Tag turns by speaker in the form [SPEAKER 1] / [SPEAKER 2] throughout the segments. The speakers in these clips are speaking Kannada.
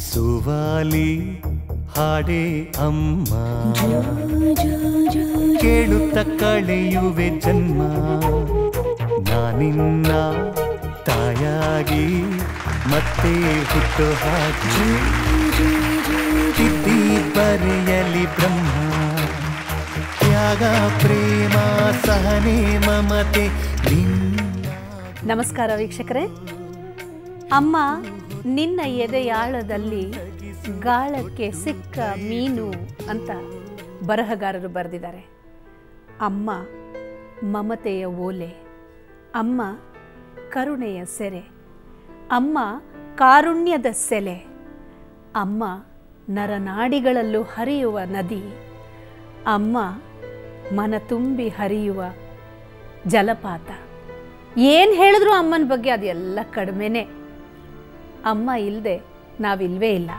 [SPEAKER 1] ಸುವಾಲಿ ಹಾಡೇ ಅಮ್ಮ ಕೇಳುತ್ತ ಕಳೆಯುವೆ ಜನ್ಮ ನಾನಿನ್ನ ತಾಯಾಗಿ ಮತ್ತೆ ಹುಟ್ಟು ಹಾಗೆ ತಿದ್ದಿ ಬರೆಯಲಿ ಬ್ರಹ್ಮ ತ್ಯಾಗ ಪ್ರೇಮ ಸಹನೆ ಮಮತೆ.
[SPEAKER 2] ನಮಸ್ಕಾರ ವೀಕ್ಷಕರೇ. ಅಮ್ಮ ನಿನ್ನ ಎದೆಯಾಳದಲ್ಲಿ ಗಾಳಕ್ಕೆ ಸಿಕ್ಕ ಮೀನು ಅಂತ ಬರಹಗಾರರು ಬರೆದಿದ್ದಾರೆ. ಅಮ್ಮ ಮಮತೆಯ ಓಲೆ, ಅಮ್ಮ ಕರುಣೆಯ ಸೆರೆ, ಅಮ್ಮ ಕಾರುಣ್ಯದ ಸೆಲೆ, ಅಮ್ಮ ನರನಾಡಿಗಳಲ್ಲೂ ಹರಿಯುವ ನದಿ, ಅಮ್ಮ ಮನ ತುಂಬಿ ಹರಿಯುವ ಜಲಪಾತ. ಏನು ಹೇಳಿದ್ರು ಅಮ್ಮನ ಬಗ್ಗೆ ಅದೆಲ್ಲ ಕಡಿಮೆನೇ. ಅಮ್ಮ ಇಲ್ಲದೆ ನಾವಿಲ್ವೇ ಇಲ್ಲ.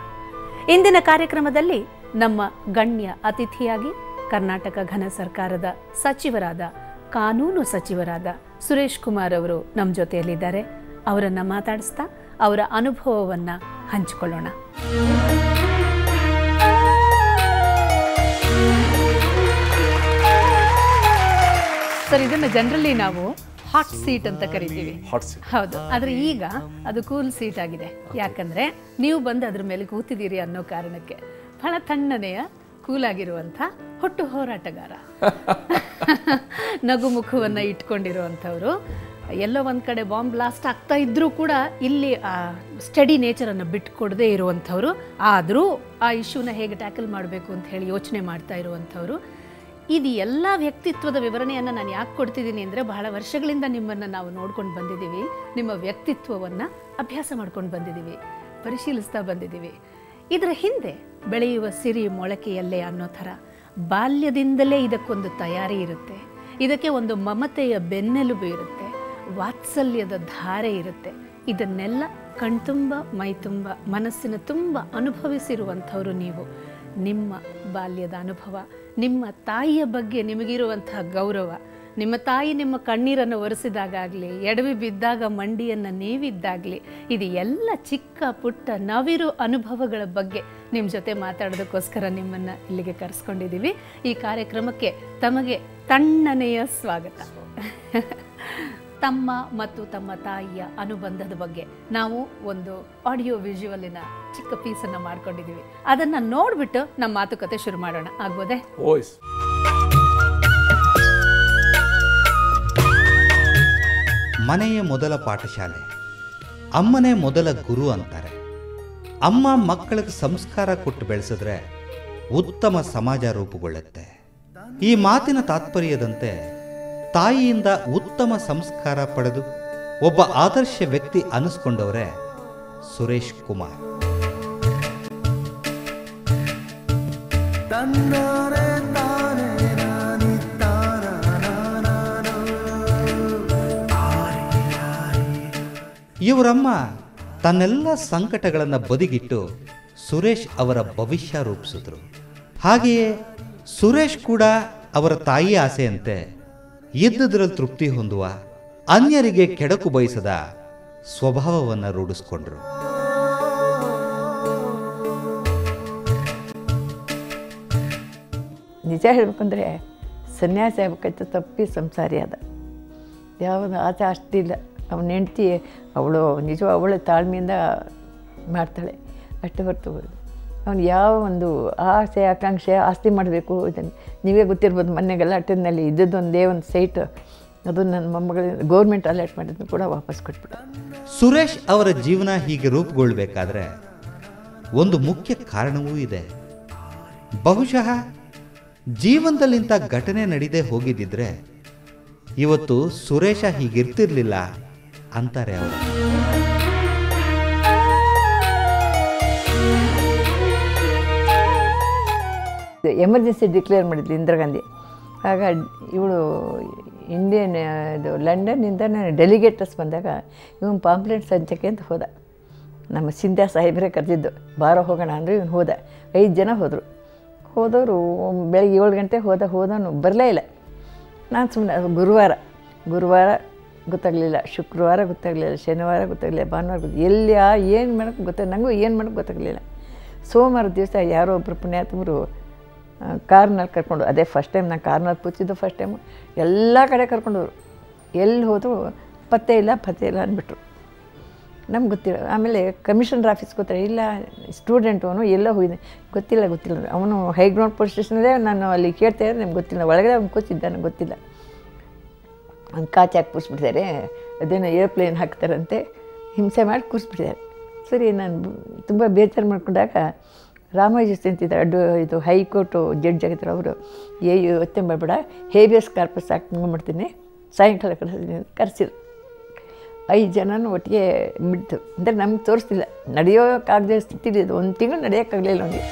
[SPEAKER 2] ಇಂದಿನ ಕಾರ್ಯಕ್ರಮದಲ್ಲಿ ನಮ್ಮ ಗಣ್ಯ ಅತಿಥಿಯಾಗಿ ಕರ್ನಾಟಕ ಘನ ಸರ್ಕಾರದ ಸಚಿವರಾದ ಕಾನೂನು ಸಚಿವರಾದ ಸುರೇಶ್ ಕುಮಾರ್ ಅವರು ನಮ್ಮ ಜೊತೆಯಲ್ಲಿದ್ದಾರೆ. ಅವರನ್ನು ಮಾತಾಡಿಸ್ತಾ ಅವರ ಅನುಭವವನ್ನು ಹಂಚಿಕೊಳ್ಳೋಣ. ಸರ್, ಇದನ್ನು ಜನರಲಿ ನಾವು ಹಾಟ್ ಸೀಟ್ ಅಂತ ಕರಿತೀವಿ. ಹೌದು, ಆದರೆ ಈಗ ಅದು ಕೂಲ್ ಸೀಟ್ ಆಗಿದೆ. ಯಾಕಂದ್ರೆ ನೀವು ಬಂದು ಅದ್ರ ಮೇಲೆ ಕೂತಿದ್ದೀರಿ ಅನ್ನೋ ಕಾರಣಕ್ಕೆ. ಬಹಳ ತಣ್ಣನೆಯ ಕೂಲಾಗಿರುವಂಥ ಹುಟ್ಟು ಹೋರಾಟಗಾರ, ನಗು ಮುಖವನ್ನು ಇಟ್ಕೊಂಡಿರುವಂಥವ್ರು. ಎಲ್ಲೋ ಒಂದು ಕಡೆ ಬಾಂಬ್ ಬ್ಲಾಸ್ಟ್ ಆಗ್ತಾ ಇದ್ರೂ ಕೂಡ ಇಲ್ಲಿ ಆ ಸ್ಟಡಿ ನೇಚರನ್ನು ಬಿಟ್ಕೊಡದೇ ಇರುವಂಥವ್ರು, ಆದರೂ ಆ ಇಶ್ಯೂನ ಹೇಗೆ ಟ್ಯಾಕಲ್ ಮಾಡಬೇಕು ಅಂತ ಹೇಳಿ ಯೋಚನೆ ಮಾಡ್ತಾ ಇರುವಂಥವ್ರು. ಇದು ಎಲ್ಲ ವ್ಯಕ್ತಿತ್ವದ ವಿವರಣೆಯನ್ನು ನಾನು ಯಾಕೆ ಕೊಡ್ತಿದ್ದೀನಿ ಅಂದರೆ, ಬಹಳ ವರ್ಷಗಳಿಂದ ನಿಮ್ಮನ್ನು ನಾವು ನೋಡ್ಕೊಂಡು ಬಂದಿದ್ದೀವಿ, ನಿಮ್ಮ ವ್ಯಕ್ತಿತ್ವವನ್ನು ಅಭ್ಯಾಸ ಮಾಡ್ಕೊಂಡು ಬಂದಿದ್ದೀವಿ, ಪರಿಶೀಲಿಸ್ತಾ ಬಂದಿದ್ದೀವಿ. ಇದರ ಹಿಂದೆ ಬೆಳೆಯುವ ಸಿರಿ ಮೊಳಕೆಯಲ್ಲೇ ಅನ್ನೋ ಥರ ಬಾಲ್ಯದಿಂದಲೇ ಇದಕ್ಕೊಂದು ತಯಾರಿ ಇರುತ್ತೆ, ಇದಕ್ಕೆ ಒಂದು ಮಮತೆಯ ಬೆನ್ನೆಲುಬು ಇರುತ್ತೆ, ವಾತ್ಸಲ್ಯದ ಧಾರೆ ಇರುತ್ತೆ. ಇದನ್ನೆಲ್ಲ ಕಣ್ತುಂಬ ಮೈತುಂಬ ಮನಸ್ಸಿನ ತುಂಬ ಅನುಭವಿಸಿರುವಂಥವ್ರು ನೀವು. ನಿಮ್ಮ ಬಾಲ್ಯದ ಅನುಭವ, ನಿಮ್ಮ ತಾಯಿಯ ಬಗ್ಗೆ ನಿಮಗಿರುವಂತಹ ಗೌರವ, ನಿಮ್ಮ ತಾಯಿ ನಿಮ್ಮ ಕಣ್ಣೀರನ್ನು ಒರೆಸಿದಾಗಲಿ, ಎಡವಿ ಬಿದ್ದಾಗ ಮಂಡಿಯನ್ನು ನೀವಿದ್ದಾಗಲಿ, ಇದು ಎಲ್ಲ ಚಿಕ್ಕ ಪುಟ್ಟ ನವಿರು ಅನುಭವಗಳ ಬಗ್ಗೆ ನಿಮ್ಮ ಜೊತೆ ಮಾತಾಡೋದಕ್ಕೋಸ್ಕರ ನಿಮ್ಮನ್ನು ಇಲ್ಲಿಗೆ ಕರೆಸ್ಕೊಂಡಿದ್ದೀವಿ. ಈ ಕಾರ್ಯಕ್ರಮಕ್ಕೆ ತಮಗೆ ತಣ್ಣನೆಯ ಸ್ವಾಗತ. ತಮ್ಮ ಮತ್ತು ತಮ್ಮ ತಾಯಿಯ ಅನುಬಂಧದ ಬಗ್ಗೆ ನಾವು ಒಂದು ಆಡಿಯೋ ವಿಜುವಲಿನ ಚಿಕ್ಕ ಪೀಸನ್ನು ಮಾಡ್ಕೊಂಡಿದ್ದೀವಿ. ಅದನ್ನು ನೋಡಿಬಿಟ್ಟು ನಮ್ಮ ಮಾತುಕತೆ ಶುರು ಮಾಡೋಣ, ಆಗ್ಬೋದೇ?
[SPEAKER 3] ಮನೆಯ ಮೊದಲ ಪಾಠಶಾಲೆ, ಅಮ್ಮನೇ ಮೊದಲ ಗುರು ಅಂತಾರೆ. ಅಮ್ಮ ಮಕ್ಕಳಿಗೆ ಸಂಸ್ಕಾರ ಕೊಟ್ಟು ಬೆಳೆಸಿದ್ರೆ ಉತ್ತಮ ಸಮಾಜ ರೂಪುಗೊಳ್ಳುತ್ತೆ. ಈ ಮಾತಿನ ತಾತ್ಪರ್ಯದಂತೆ ತಾಯಿಯಿಂದ ಉತ್ತಮ ಸಂಸ್ಕಾರ ಪಡೆದು ಒಬ್ಬ ಆದರ್ಶ ವ್ಯಕ್ತಿ ಅನಿಸ್ಕೊಂಡವರೇ ಸುರೇಶ್ ಕುಮಾರ್. ಇವರಮ್ಮ ತನ್ನೆಲ್ಲ ಸಂಕಟಗಳನ್ನು ಬದಿಗಿಟ್ಟು ಸುರೇಶ್ ಅವರ ಭವಿಷ್ಯ ರೂಪಿಸಿದ್ರು. ಹಾಗೆಯೇ ಸುರೇಶ್ ಕೂಡ ಅವರ ತಾಯಿ ಆಸೆಯಂತೆ ಇದ್ದುದರಲ್ಲಿ ತೃಪ್ತಿ ಹೊಂದುವ, ಅನ್ಯರಿಗೆ ಕೆಡಕು ಬಯಸದ ಸ್ವಭಾವವನ್ನು ರೂಢಿಸ್ಕೊಂಡ್ರು.
[SPEAKER 4] ನಿಜ ಹೇಳಬೇಕಂದ್ರೆ ಸನ್ಯಾಸಿ ಆಗ್ಬೇಕಂತ ತಪ್ಪಿ ಸಂಸಾರಿ ಆದ. ಯಾವುದು ಆಸೆ ಅಷ್ಟಿಲ್ಲ. ಅವನ ಹೆಂಡ್ತಿ ಅವಳು ನಿಜ ಅವಳ ತಾಳ್ಮೆಯಿಂದ ಮಾಡ್ತಾಳೆ ಅಷ್ಟು ಹೊರತು ಅವನು ಯಾವ ಒಂದು ಆಸೆ ಆಕಾಂಕ್ಷೆ ಆಸ್ತಿ ಮಾಡಬೇಕು. ಇದನ್ನು ನೀವೇ ಗೊತ್ತಿರ್ಬೋದು, ಮೊನ್ನೆ ಗಲಾಟೆನಲ್ಲಿ ಇದ್ದದ್ದೊಂದೇ ಒಂದು ಸೈಟ್, ಅದು ನನ್ನ ಮೊಮ್ಮಗಳಿಗೆ ಗೌರ್ಮೆಂಟ್ ಅಲರ್ಟ್ ಮಾಡಿದ್ದು ಕೂಡ ವಾಪಸ್ ಕೊಟ್ಬಿಟ್ಟು.
[SPEAKER 3] ಸುರೇಶ್ ಅವರ ಜೀವನ ಹೀಗೆ ರೂಪುಗೊಳ್ಳಬೇಕಾದ್ರೆ ಒಂದು ಮುಖ್ಯ ಕಾರಣವೂ ಇದೆ. ಬಹುಶಃ ಜೀವನದಲ್ಲಿಂಥ ಘಟನೆ ನಡೀದೇ ಹೋಗಿದ್ದಿದ್ರೆ ಇವತ್ತು ಸುರೇಶ ಹೀಗಿರ್ತಿರ್ಲಿಲ್ಲ ಅಂತಾರೆ ಅವರು.
[SPEAKER 4] ಎಮರ್ಜೆನ್ಸಿ ಡಿಕ್ಲೇರ್ ಮಾಡಿದ್ಲು ಇಂದಿರಾ ಗಾಂಧಿ. ಆಗ ಇವಳು ಇಂಡಿಯನ್ ಇದು ಲಂಡನ್ನಿಂದ ಡೆಲಿಗೇಟರ್ಸ್ ಬಂದಾಗ ಇವನು ಪಾಂಪ್ಲೆಟ್ಸ್ ಹಂಚಕ್ಕೆ ಅಂತ ಹೋದ. ನಮ್ಮ ಸಿಂಧ್ಯಾ ಸಾಹೇಬ್ರೇ ಕರೆದಿದ್ದು, ಬಾರೋ ಹೋಗೋಣ ಅಂದರೆ ಇವನು ಹೋದ. 5 ಜನ ಹೋದರು. ಹೋದವರು ಬೆಳಗ್ಗೆ 7 ಗಂಟೆ ಹೋದವನು ಬರಲೇ ಇಲ್ಲ. ನಾನು ಸುಮ್ಮನೆ ಗುರುವಾರ ಗೊತ್ತಾಗಲಿಲ್ಲ, ಶುಕ್ರವಾರ ಗೊತ್ತಾಗಲಿಲ್ಲ, ಶನಿವಾರ ಗೊತ್ತಾಗಲಿಲ್ಲ, ಭಾನುವಾರ ಎಲ್ಲಿ ಏನು ಮಾಡೋಕ್ಕೆ ನನಗೂ ಏನು ಮಾಡೋಕ್ಕೆ ಗೊತ್ತಾಗಲಿಲ್ಲ. ಸೋಮವಾರ ದಿವಸ ಯಾರೋ ಒಬ್ಬರು ಪುಣ್ಯಾತ್ಮರು ಕಾರ್ನಲ್ಲಿ ಕರ್ಕೊಂಡು, ಅದೇ ಫಸ್ಟ್ ಟೈಮ್ ನಾನು ಕಾರ್ನಲ್ಲಿ ಕೂತಿದ್ದು ಫಸ್ಟ್ ಟೈಮು, ಎಲ್ಲ ಕಡೆ ಕರ್ಕೊಂಡವರು. ಎಲ್ಲಿ ಹೋದರೂ ಪತ್ತೆ ಇಲ್ಲ ಅಂದ್ಬಿಟ್ರು. ನಮ್ಗೆ ಗೊತ್ತಿಲ್ಲ. ಆಮೇಲೆ ಕಮಿಷನರ್ ಆಫೀಸ್ ಗೊತ್ತಿಲ್ಲ, ಇಲ್ಲ ಸ್ಟೂಡೆಂಟ್ ಅವನು ಎಲ್ಲೋ ಹೋಗಿದೆ, ಗೊತ್ತಿಲ್ಲ ಅವನು ಹೈಗ್ರೌಂಡ್ ಪೊಲೀಸ್ ಸ್ಟೇಷನಲ್ಲೇ ನಾನು ಅಲ್ಲಿ ಕೇಳ್ತಾ ಇದ್ದರೆ ನಮ್ಗೆ ಗೊತ್ತಿಲ್ಲ, ಒಳಗಡೆ ಅವ್ನು ಕೂತಿದ್ದ, ನನಗೆ ಗೊತ್ತಿಲ್ಲ. ಅವ್ನು ಕಾಚಿ ಹಾಕಿ ಕೂರಿಸ್ಬಿಟ್ಟಿದ್ದಾರೆ, ಅದೇನೋ ಏರೋಪ್ಲೇನ್ ಹಾಕ್ತಾರಂತೆ, ಹಿಂಸೆ ಮಾಡಿ ಕೂರಿಸ್ಬಿಟ್ಟಿದ್ದಾರೆ. ಸರಿ, ನಾನು ತುಂಬ ಬೇಜಾರು ಮಾಡ್ಕೊಂಡಾಗ ರಾಮೋಜಿ ಅಂತಿದ್ದಾರೆ, ಇದು ಹೈಕೋರ್ಟು ಜಡ್ಜ್ ಆಗಿದ್ದಾರೆ ಅವರು, ಯೋಚನೆ ಮಾಡಬೇಡ, ಹೇಬಿಯಸ್ ಕಾರ್ಪಸ್ ಹಾಕ್ಕೊಂಡ್ಬಿಡ್ತೀನಿ, ಸಾಯಂಕಾಲ ಕರೆಸಿದ್ರು. 5 ಜನನೂ ಒಟ್ಟಿಗೆ ಬಿಡ್ತು. ಅಂದರೆ ನಮ್ಗೆ ತೋರಿಸ್ತಿಲ್ಲ, ನಡೆಯೋಕ್ಕಾಗದೆ ಸ್ಥಿತಿಲಿ ಇದು, 1 ತಿಂಗಳು ನಡೆಯೋಕ್ಕಾಗಲಿಲ್ಲ ಅವನಿಗೆ.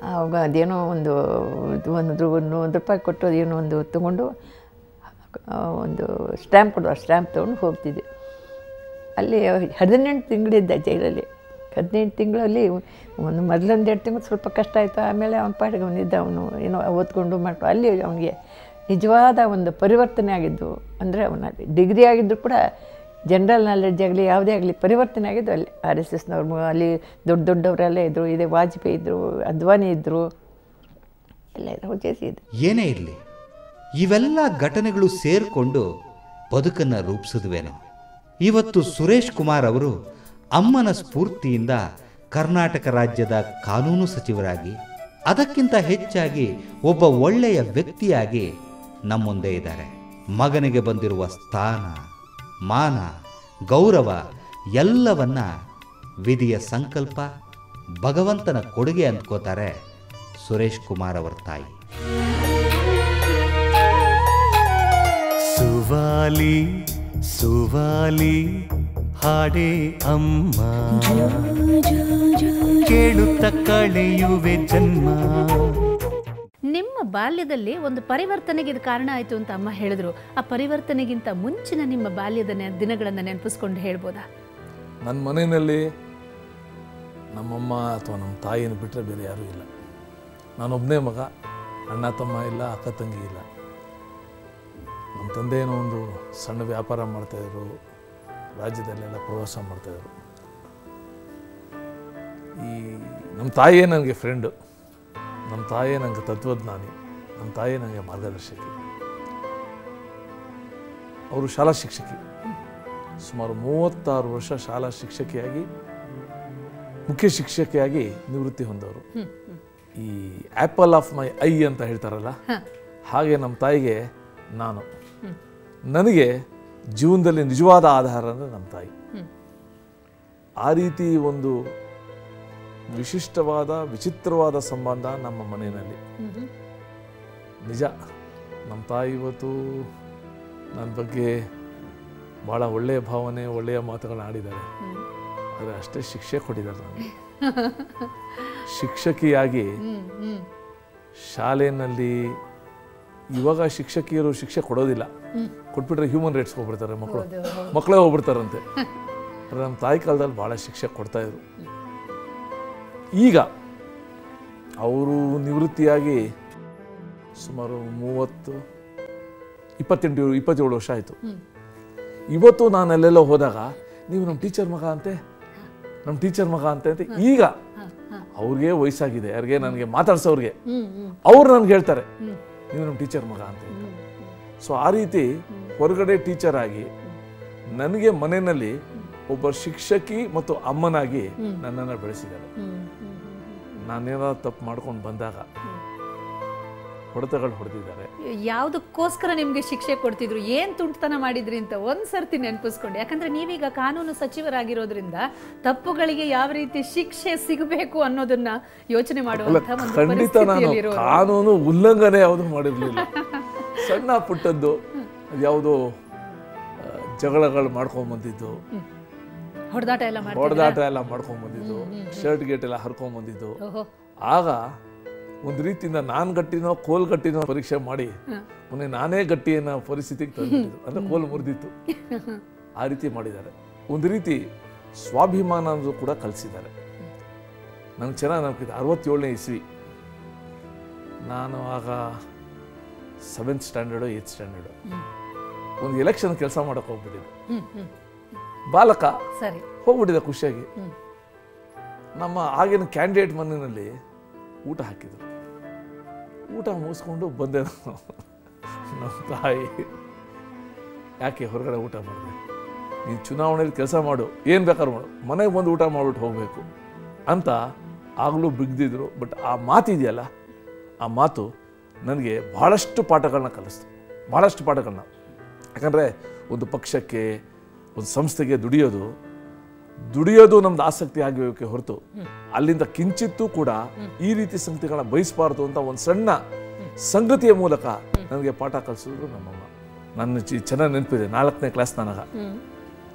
[SPEAKER 4] ಆವಾಗ ಅದೇನೋ ಒಂದು ₹1 ಕೊಟ್ಟು ಅದೇನೋ ಒಂದು ತೊಗೊಂಡು ಒಂದು ಸ್ಟ್ಯಾಂಪ್ ಕೊಡುವ, ಸ್ಟ್ಯಾಂಪ್ ತೊಗೊಂಡು ಹೋಗ್ತಿದ್ದೆ. ಅಲ್ಲಿ 18 ತಿಂಗಳಿದ್ದ ಜೈಲಲ್ಲಿ. 18 ತಿಂಗಳಲ್ಲಿ ಒಂದು ಮೊದಲೊಂದು 2 ತಿಂಗಳು ಸ್ವಲ್ಪ ಕಷ್ಟ ಆಯಿತು. ಆಮೇಲೆ ಅವನ ಪಾಟಿಗೆ ಅವನಿದ್ದ, ಅವನು ಏನೋ ಓದ್ಕೊಂಡು ಮಾಡ್ಕೊಂಡು ಅಲ್ಲಿ ಅವನಿಗೆ ನಿಜವಾದ ಒಂದು ಪರಿವರ್ತನೆ ಆಗಿದ್ದು. ಅಂದರೆ ಅವನ ಡಿಗ್ರಿ ಆಗಿದ್ದರೂ ಕೂಡ ಜನರಲ್ ನಾಲೆಡ್ಜ್ ಆಗಲಿ ಯಾವುದೇ ಆಗಲಿ ಪರಿವರ್ತನೆ ಆಗಿದ್ದು ಅಲ್ಲಿ. RSSನವ್ರು ಅಲ್ಲಿ ದೊಡ್ಡವರೆಲ್ಲ ಇದ್ದರು, ಇದೇ ವಾಜಪೇಯಿ ಇದ್ದರು, ಅದ್ವಾನಿ ಇದ್ದರು, ಎಲ್ಲ ಇದ್ರು, ಜೇಸಿ ಇದ್ದರು.
[SPEAKER 3] ಏನೇ ಇರಲಿ, ಇವೆಲ್ಲ ಘಟನೆಗಳು ಸೇರಿಕೊಂಡು ಬದುಕನ್ನು ರೂಪಿಸಿದ್ವೇನೋ. ಇವತ್ತು ಸುರೇಶ್ ಕುಮಾರ್ ಅವರು ಅಮ್ಮನ ಸ್ಫೂರ್ತಿಯಿಂದ ಕರ್ನಾಟಕ ರಾಜ್ಯದ ಕಾನೂನು ಸಚಿವರಾಗಿ, ಅದಕ್ಕಿಂತ ಹೆಚ್ಚಾಗಿ ಒಬ್ಬ ಒಳ್ಳೆಯ ವ್ಯಕ್ತಿಯಾಗಿ ನಮ್ಮ ಮುಂದೆ ಇದ್ದಾರೆ. ಮಗನಿಗೆ ಬಂದಿರುವ ಸ್ಥಾನ, ಮಾನ, ಗೌರವ ಎಲ್ಲವನ್ನ ವಿಧಿಯ ಸಂಕಲ್ಪ, ಭಗವಂತನ ಕೊಡುಗೆ ಅಂದ್ಕೋತಾರೆ ಸುರೇಶ್ ಕುಮಾರ್ ಅವರ ತಾಯಿ.
[SPEAKER 1] ಸುವಾಲಿ ಸುವಾಲಿ ಹಾಡೇ ಅಮ್ಮ, ಕೇಳುತ್ತ ಕಳೆಯುವೆ ಜನ್ಮ.
[SPEAKER 2] ನಿಮ್ಮ ಬಾಲ್ಯದಲ್ಲಿ ಒಂದು ಪರಿವರ್ತನೆಗೆ ಇದು ಕಾರಣ ಆಯಿತು ಅಂತ ಅಮ್ಮ ಹೇಳಿದ್ರು. ಆ ಪರಿವರ್ತನೆಗಿಂತ ಮುಂಚಿನ ನಿಮ್ಮ ಬಾಲ್ಯದ ದಿನಗಳನ್ನು ನೆನಪಿಸ್ಕೊಂಡು ಹೇಳ್ಬೋದಾ?
[SPEAKER 5] ನನ್ನ ಮನೆಯಲ್ಲಿ ನಮ್ಮಮ್ಮ ಅಥವಾ ನಮ್ಮ ತಾಯಿಯನ್ನು ಬಿಟ್ಟರೆ ಬೇರೆ ಯಾರೂ ಇಲ್ಲ. ನಾನೊಬ್ಬನೇ ಮಗ, ಅಣ್ಣ ತಮ್ಮ ಇಲ್ಲ, ಅಕ್ಕ ತಂಗಿ ಇಲ್ಲ. ನಮ್ಮ ತಂದೆ ಏನೋ ಒಂದು ಸಣ್ಣ ವ್ಯಾಪಾರ ಮಾಡ್ತಾಯಿದ್ರು, ರಾಜ್ಯದಲ್ಲೆಲ್ಲ ಪ್ರವಾಸ ಮಾಡ್ತಾಯಿದ್ರು. ನಮ್ಮ ತಾಯಿಯೇ ನನಗೆ ಫ್ರೆಂಡು, ನಮ್ಮ ತಾಯಿಯೇ ನನಗೆ ತತ್ವಜ್ಞಾನಿ, ನಮ್ಮ ತಾಯಿಯೇ ನನಗೆ ಮಾರ್ಗದರ್ಶಕಿ. ಅವರು ಶಾಲಾ ಶಿಕ್ಷಕಿ, ಸುಮಾರು 36 ವರ್ಷ ಶಾಲಾ ಶಿಕ್ಷಕಿಯಾಗಿ, ಮುಖ್ಯ ಶಿಕ್ಷಕಿಯಾಗಿ ನಿವೃತ್ತಿ ಹೊಂದವರು. ಈ ಆ್ಯಪಲ್ ಆಫ್ ಮೈ ಐ ಅಂತ ಹೇಳ್ತಾರಲ್ಲ, ಹಾಗೆ ನಮ್ಮ ತಾಯಿಗೆ ನಾನು, ನನಗೆ ಜೀವನದಲ್ಲಿ ನಿಜವಾದ ಆಧಾರ ಅಂದರೆ ನಮ್ಮ ತಾಯಿ. ಆ ರೀತಿ ಒಂದು ವಿಶಿಷ್ಟವಾದ ವಿಚಿತ್ರವಾದ ಸಂಬಂಧ ನಮ್ಮ ಮನೆಯಲ್ಲಿ. ನಿಜ, ನಮ್ಮ ತಾಯಿ ಇವತ್ತು ನನ್ನ ಬಗ್ಗೆ ಭಾಳ ಒಳ್ಳೆಯ ಭಾವನೆ, ಒಳ್ಳೆಯ ಮಾತುಗಳನ್ನ ಆಡಿದ್ದಾರೆ. ಆದರೆ ಅಷ್ಟೇ ಶಿಕ್ಷೆ ಕೊಟ್ಟಿದ್ದಾರೆ ನನಗೆ. ಶಿಕ್ಷಕಿಯಾಗಿ ಶಾಲೆಯಲ್ಲಿ ಇವಾಗ ಶಿಕ್ಷಕಿಯರು ಶಿಕ್ಷೆ ಕೊಡೋದಿಲ್ಲ, ಕೊಟ್ಬಿಟ್ರೆ ಹ್ಯೂಮನ್ ರೈಟ್ಸ್ಗೆ ಹೋಗ್ಬಿಡ್ತಾರೆ, ಮಕ್ಕಳೇ ಹೋಗ್ಬಿಡ್ತಾರಂತೆ. ಆದರೆ ನಮ್ಮ ತಾಯಿ ಕಾಲದಲ್ಲಿ ಭಾಳ ಶಿಕ್ಷೆ ಕೊಡ್ತಾಯಿದ್ರು. ಈಗ ಅವರು ನಿವೃತ್ತಿಯಾಗಿ ಸುಮಾರು 27 ವರ್ಷ ಆಯಿತು. ಇವತ್ತು ನಾನು ಅಲ್ಲೆಲ್ಲ ಹೋದಾಗ ನೀವು ನಮ್ಮ ಟೀಚರ್ ಮಗ ಅಂತೆ, ನಮ್ಮ ಟೀಚರ್ ಮಗ ಅಂತ ಈಗ ಅವ್ರಿಗೆ ವಯಸ್ಸಾಗಿದೆ, ಯಾರಿಗೆ ನನಗೆ ಮಾತಾಡ್ಸೋರಿಗೆ, ಅವ್ರು ನನಗೆ ಹೇಳ್ತಾರೆ ನೀವು ನಮ್ಮ ಟೀಚರ್ ಮಗ ಅಂತ. ಸೊ ಆ ರೀತಿ ಹೊರಗಡೆ ಟೀಚರ್ ಆಗಿ ನನಗೆ ಮನೆಯಲ್ಲಿ ಒಬ್ಬ ಶಿಕ್ಷಕಿ ಮತ್ತು ಅಮ್ಮನಾಗಿ ನನ್ನನ್ನು ಬೆಳೆಸಿದ್ದಾರೆ. ನಾನೇನಾದ್ರು ತಪ್ಪು ಮಾಡ್ಕೊಂಡು ಬಂದಾಗ ಹೊಡೆತಗಳು ಹೊಡೆದಿದ್ದಾರೆ.
[SPEAKER 2] ಯಾವುದಕ್ಕೋಸ್ಕರ ನಿಮಗೆ ಶಿಕ್ಷೆ ಕೊಡ್ತಿದ್ರು, ಏನು ತುಂಟತನ ಮಾಡಿದ್ರಿ ಅಂತ ಒಂದ್ಸರ್ತಿ ನೆನಪಿಸ್ಕೊಂಡು. ಯಾಕಂದ್ರೆ ನೀವೀಗ ಕಾನೂನು ಸಚಿವರಾಗಿರೋದ್ರಿಂದ ತಪ್ಪುಗಳಿಗೆ ಯಾವ ರೀತಿ ಶಿಕ್ಷೆ ಸಿಗಬೇಕು ಅನ್ನೋದನ್ನ ಯೋಚನೆ ಮಾಡುವಂತ ಒಂದು
[SPEAKER 5] ಖಂಡಿತ ನಾನು ಕಾನೂನು ಉಲ್ಲಂಘನೆ ಯಾವುದು ಮಾಡಿರ್ಲಿಲ್ಲ. ಸಣ್ಣ ಪುಟ್ಟದ್ದು ಯಾವುದೋ ಜಗಳಗಳು ಮಾಡ್ಕೊಂಡ್ ಬಂದಿದ್ದು,
[SPEAKER 2] ಹೊಡೆದಾಟ
[SPEAKER 5] ಎಲ್ಲ ಮಾಡ್ಕೊಂಡ್ ಬಂದಿದ್ದು, ಶರ್ಟ್ ಗೇಟ್ ಎಲ್ಲ ಹರ್ಕೊಂಡ್ ಬಂದಿದ್ದು. ಆಗ ಒಂದು ರೀತಿಯಿಂದ ನಾನು ಗಟ್ಟಿನೋ ಕೋಲ್ ಗಟ್ಟಿನೋ ಪರೀಕ್ಷೆ ಮಾಡಿ ಮೊನ್ನೆ ನಾನೇ ಗಟ್ಟಿ ಅನ್ನೋ ಪರಿಸ್ಥಿತಿಗೆ ತಂದಿದ್ದು, ಅಂದ್ರೆ ಕೋಲ್ ಮುರಿದಿತ್ತು. ಆ ರೀತಿ ಮಾಡಿದ್ದಾರೆ. ಒಂದು ರೀತಿ ಸ್ವಾಭಿಮಾನ ಅನ್ನೋದು ಕೂಡ ಕಲಿಸಿದ್ದಾರೆ. ನಂಗೆ ಚೆನ್ನಾಗಿ ನೆನಪಿದೆ, 67ನೇ ಇಸ್ವಿ ನಾನು ಆಗ 7th ಸ್ಟ್ಯಾಂಡರ್ಡು 8th ಸ್ಟ್ಯಾಂಡರ್ಡು. ಒಂದು ಎಲೆಕ್ಷನ್ ಕೆಲಸ ಮಾಡೋಕೆ ಹೋಗ್ಬಿಟ್ಟಿದ್ದೆ. ಬಾಲಕ
[SPEAKER 2] ಸರಿ
[SPEAKER 5] ಹೋಗ್ಬಿಟ್ಟಿದೆ ಖುಷಿಯಾಗಿ. ನಮ್ಮ ಆಗಿನ ಕ್ಯಾಂಡಿಡೇಟ್ ಮನೆಯಲ್ಲಿ ಊಟ ಹಾಕಿದ್ರು. ಊಟ ಮುಗಿಸ್ಕೊಂಡು ಬಂದೆ ನಾನು. ನಮ್ಮ ತಾಯಿ, ಯಾಕೆ ಹೊರಗಡೆ ಊಟ ಮಾಡಿದೆ, ನೀನು ಚುನಾವಣೆಯಲ್ಲಿ ಕೆಲಸ ಮಾಡು, ಏನು ಬೇಕಾದ್ರೂ ಮಾಡು, ಮನೆಗೆ ಬಂದು ಊಟ ಮಾಡಿಬಿಟ್ಟು ಹೋಗಬೇಕು ಅಂತ ಆಗಲೂ ಬಿಗ್ದಿದ್ರು. ಬಟ್ ಆ ಮಾತಿದೆಯಲ್ಲ, ಆ ಮಾತು ನನಗೆ ಭಾಳಷ್ಟು ಪಾಠಗಳನ್ನ ಕಲಿಸ್ತು, ಭಾಳಷ್ಟು ಪಾಠಗಳನ್ನ. ಯಾಕಂದರೆ ಒಂದು ಪಕ್ಷಕ್ಕೆ, ಒಂದು ಸಂಸ್ಥೆಗೆ ದುಡಿಯೋದು ನಮ್ದು ಆಸಕ್ತಿ ಆಗಬೇಕೆ ಹೊರತು ಅಲ್ಲಿಂದ ಕಿಂಚಿತ್ತೂ ಕೂಡ ಈ ರೀತಿ ಸಂಗತಿಗಳನ್ನ ಬಯಸಬಾರ್ದು ಅಂತ ಒಂದು ಸಣ್ಣ ಸಂಗತಿಯ ಮೂಲಕ ನನಗೆ ಪಾಠ ಕಲಿಸಿದ್ರು ನಮ್ಮಮ್ಮ. ನನ್ನ ಚೆನ್ನಾಗಿ ನೆನಪಿದೆ, 4ನೇ ಕ್ಲಾಸ್ ನನಗ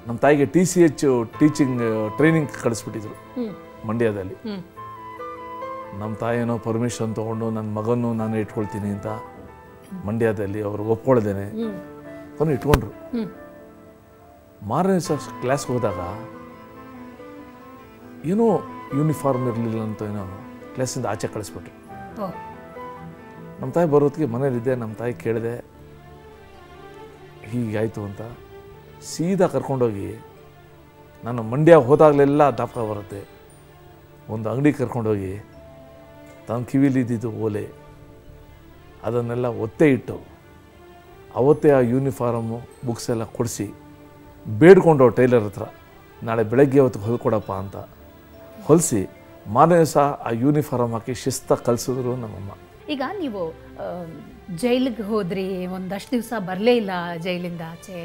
[SPEAKER 5] ನಮ್ಮ ತಾಯಿಗೆ TCH ಟೀಚಿಂಗ್ ಟ್ರೈನಿಂಗ್ ಕಳಿಸ್ಬಿಟ್ಟಿದ್ರು ಮಂಡ್ಯದಲ್ಲಿ. ನಮ್ಮ ತಾಯಿನೋ ಪರ್ಮಿಷನ್ ತೊಗೊಂಡು ನನ್ನ ಮಗನೂ ನಾನು ಇಟ್ಕೊಳ್ತೀನಿ ಅಂತ ಮಂಡ್ಯದಲ್ಲಿ ಅವರು ಒಪ್ಕೊಳ್ದೇನೆ ಅವನು ಇಟ್ಕೊಂಡ್ರು. ಮಾರನೇ ದಿವಸ ಕ್ಲಾಸ್ಗೆ ಹೋದಾಗ ಏನೋ ಯೂನಿಫಾರ್ಮ್ ಇರಲಿಲ್ಲ ಅಂತ ಏನೋ ಕ್ಲಾಸಿಂದ ಆಚೆ ಕಳಿಸ್ಬಿಟ್ರು. ನಮ್ಮ ತಾಯಿ ಬರೋದಕ್ಕೆ ಮನೇಲಿದ್ದೆ. ನಮ್ಮ ತಾಯಿ ಕೇಳಿದೆ ಹೀಗಾಯಿತು ಅಂತ. ಸೀದಾ ಕರ್ಕೊಂಡೋಗಿ, ನಾನು ಮಂಡ್ಯ ಹೋದಾಗಲೆಲ್ಲ ದಾಪಕ ಬರುತ್ತೆ, ಒಂದು ಅಂಗಡಿ ಕರ್ಕೊಂಡೋಗಿ ತನ್ನ ಕಿವಿಲಿದ್ದಿದ್ದು ಓಲೆ ಅದನ್ನೆಲ್ಲ ಒತ್ತೆ ಇಟ್ಟು ಅವತ್ತೇ ಆ ಯೂನಿಫಾರ್ಮು ಬುಕ್ಸ್ ಎಲ್ಲ ಕೊಡಿಸಿ ಬೇಡ್ಕೊಂಡು ಟೈಲರ್ ಹತ್ರ ನಾಳೆ ಬೆಳಗ್ಗೆ ಹೊತ್ತಿಗೆ ಹೊಲ್ಕೊಡಪ್ಪ ಅಂತ ಹೊಲಿಸಿ ಮಾರನೇ ದಿವಸ ಆ ಯೂನಿಫಾರ್ಮ್ ಹಾಕಿ ಶಿಸ್ತಾಗಿ ಕಲಿಸಿದ್ರು ನಮ್ಮಮ್ಮ.
[SPEAKER 2] ಈಗ ನೀವು ಜೈಲಿಗೆ ಹೋದ್ರಿ, ಒಂದಷ್ಟು ದಿವಸ ಬರಲೇ ಇಲ್ಲ ಜೈಲಿಂದ ಆಚೆ,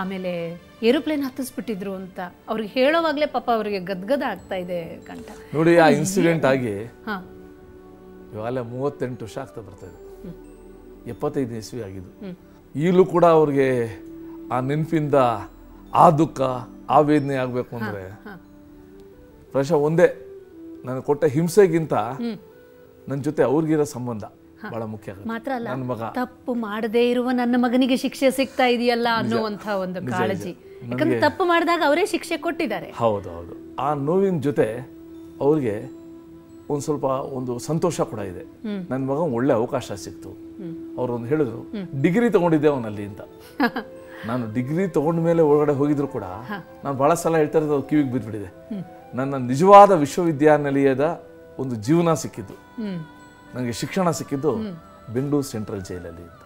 [SPEAKER 2] ಆಮೇಲೆ ಏರೋಪ್ಲೇನ್ ಹತ್ತಿಸ್ಬಿಟ್ಟಿದ್ರು ಅಂತ ಅವ್ರಿಗೆ ಹೇಳೋವಾಗಲೇ ಪಾಪ ಅವರಿಗೆ ಗದ್ಗದ ಆಗ್ತಾ ಇದೆ ಕಂಠ.
[SPEAKER 5] ನೋಡಿ, ಆ ಇನ್ಸಿಡೆಂಟ್ ಆಗಿ ಇವಾಗಲೇ 38 ವರ್ಷ ಆಗ್ತಾ ಬರ್ತಾ ಇದೆ. 75 ಇಸ್ವಿ ಆಗಿದ್ದು. ಈಗಲೂ ಕೂಡ ಅವ್ರಿಗೆ ಆ ನೆನಪಿಂದ ಆ ದುಃಖ, ಆ ವೇದನೆ ಆಗಬೇಕು ಅಂದರೆ ಪ್ರಶ್ನೆ ಒಂದೇ, ನನಗೆ ಕೊಟ್ಟ ಹಿಂಸೆಗಿಂತ ನನ್ನ ಜೊತೆ ಅವ್ರಿಗಿರೋ ಸಂಬಂಧ ಬಹಳ ಮುಖ್ಯ.
[SPEAKER 2] ಮಾತ್ರ ಅಲ್ಲ,
[SPEAKER 5] ನನ್ನ ಮಗ
[SPEAKER 2] ತಪ್ಪು ಮಾಡದೇ ಇರುವ ನನ್ನ ಮಗನಿಗೆ ಶಿಕ್ಷೆ ಸಿಗ್ತಾ ಇದೆಯಲ್ಲ ಅನ್ನುವಂಥ ಒಂದು ಕಾಳಜಿ. ಯಾಕಂದ್ರೆ ತಪ್ಪು ಮಾಡಿದಾಗ ಅವರೇ ಶಿಕ್ಷೆ ಕೊಟ್ಟಿದ್ದಾರೆ.
[SPEAKER 5] ಹೌದು. ಆ ನೋವಿನ ಜೊತೆ ಅವ್ರಿಗೆ ಒಂದು ಸ್ವಲ್ಪ ಒಂದು ಸಂತೋಷ ಕೂಡ ಇದೆ. ನನ್ನ ಮಗ ಒಳ್ಳೆ ಅವಕಾಶ ಸಿಕ್ತು. ಅವ್ರೊಂದು ಹೇಳಿದ್ರು, ಡಿಗ್ರಿ ತಗೊಂಡಿದ್ದೆ ಅವನಲ್ಲಿ ಅಂತ. ನಾನು ಡಿಗ್ರಿ ತಗೊಂಡ ಮೇಲೆ ಒಳಗಡೆ ಹೋಗಿದ್ರು ಕೂಡ ನಾನು ಬಹಳ ಸಲ ಹೇಳ್ತಾ ಇರೋದು ಕಿವಿಗೆ ಬಿದ್ದುಬಿಟ್ಟಿದೆ. ನನ್ನ ನಿಜವಾದ ವಿಶ್ವವಿದ್ಯಾನಿಲಯದ ಒಂದು ಜೀವನ ಸಿಕ್ಕಿದ್ದು, ನನಗೆ ಶಿಕ್ಷಣ ಸಿಕ್ಕಿದ್ದು ಬೆಂಗಳೂರು ಸೆಂಟ್ರಲ್ ಜೈಲಲ್ಲಿ ಅಂತ.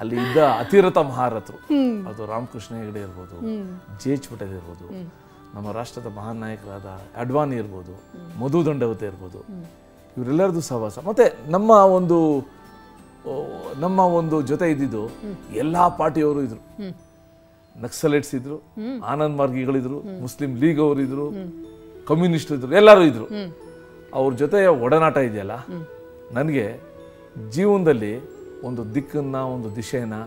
[SPEAKER 5] ಅಲ್ಲಿ ಇದ್ದ ಅತಿರಥ ಮಹಾರಥರು, ಅದು ರಾಮಕೃಷ್ಣ ಹೆಗಡೆ ಇರ್ಬೋದು, JH ಪಟೇಲ್ ಇರ್ಬೋದು, ನಮ್ಮ ರಾಷ್ಟ್ರದ ಮಹಾನ್ ನಾಯಕರಾದ ಅಡ್ವಾಣಿ ಇರ್ಬೋದು, ಮಧು ದಂಡವತೆ ಇರ್ಬೋದು, ಇವರೆಲ್ಲರದು ಸಹವಾಸ. ಮತ್ತೆ ನಮ್ಮ ಒಂದು ಜೊತೆ ಇದ್ದಿದ್ದು ಎಲ್ಲ ಪಾರ್ಟಿಯವರು ಇದ್ರು. ನಕ್ಸಲೈಟ್ಸ್ ಇದ್ರು, ಆನಂದ್ ಮಾರ್ಗಿಗಳಿದ್ರು, ಮುಸ್ಲಿಂ ಲೀಗ್ ಅವರು ಇದ್ರು, ಕಮ್ಯುನಿಸ್ಟ್ ಇದ್ರು, ಎಲ್ಲರೂ ಇದ್ರು. ಅವ್ರ ಜೊತೆ ಒಡನಾಟ ಇದೆಯಲ್ಲ, ನನಗೆ ಜೀವನದಲ್ಲಿ ಒಂದು ದಿಕ್ಕನ್ನ, ಒಂದು ದಿಶೆಯನ್ನ,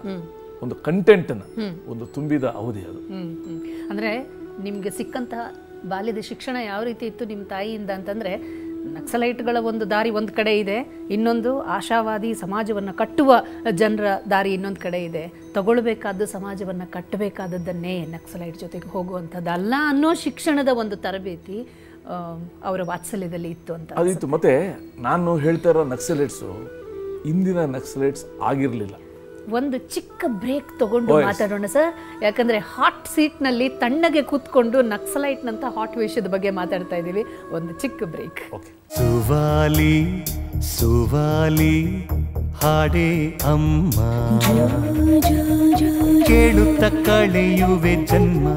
[SPEAKER 5] ಒಂದು ಕಂಟೆಂಟನ್ನ, ಒಂದು ತುಂಬಿದ ಅವಧಿ ಅದು.
[SPEAKER 2] ಅಂದರೆ ನಿಮಗೆ ಸಿಕ್ಕಂತಹ ಬಾಲ್ಯದ ಶಿಕ್ಷಣ ಯಾವ ರೀತಿ ಇತ್ತು ನಿಮ್ಮ ತಾಯಿಯಿಂದ ಅಂತಂದರೆ, ನಕ್ಸಲೈಟ್ಗಳ ಒಂದು ದಾರಿ ಒಂದು ಕಡೆ ಇದೆ, ಇನ್ನೊಂದು ಆಶಾವಾದಿ ಸಮಾಜವನ್ನು ಕಟ್ಟುವ ಜನರ ದಾರಿ ಇನ್ನೊಂದು ಕಡೆ ಇದೆ. ತಗೊಳ್ಬೇಕಾದ್ದು ಸಮಾಜವನ್ನು ಕಟ್ಟಬೇಕಾದದ್ದನ್ನೇ ನಕ್ಸಲೈಟ್ ಜೊತೆಗೆ ಹೋಗುವಂಥದ್ದಲ್ಲ ಅನ್ನೋ ಶಿಕ್ಷಣದ ಒಂದು ತರಬೇತಿ ಅವರ ವಾತ್ಸಲ್ಯದಲ್ಲಿ ಇತ್ತು ಅಂತ
[SPEAKER 5] ಅದಿತ್ತು. ಮತ್ತೆ ನಾನು ಹೇಳ್ತಾ ಇರೋ ನಕ್ಸಲೈಟ್ಸು ಇಂದಿನ ನಕ್ಸಲೈಟ್ಸ್ ಆಗಿರಲಿಲ್ಲ.
[SPEAKER 2] ಒಂದು ಚಿಕ್ಕ ಬ್ರೇಕ್ ತಗೊಂಡು ಮಾತಾಡೋಣ ಸರ್, ಯಾಕಂದ್ರೆ ಹಾಟ್ ಸೀಟ್ನಲ್ಲಿ ತಣ್ಣಗೆ ಕೂತ್ಕೊಂಡು ನಕ್ಸಲೈಟ್ನಂತ ಹಾಟ್ ವಿಷಯದ ಬಗ್ಗೆ ಮಾತಾಡ್ತಾ ಇದ್ದೀವಿ. ಒಂದು ಚಿಕ್ಕ ಬ್ರೇಕ್.
[SPEAKER 1] ಸುವಾಲಿ ಸುವಾಲಿ ಹಾಡೇ ಅಮ್ಮ, ಕೇಳುತ್ತ ಕಳೆಯುವೆ ಜನ್ಮ.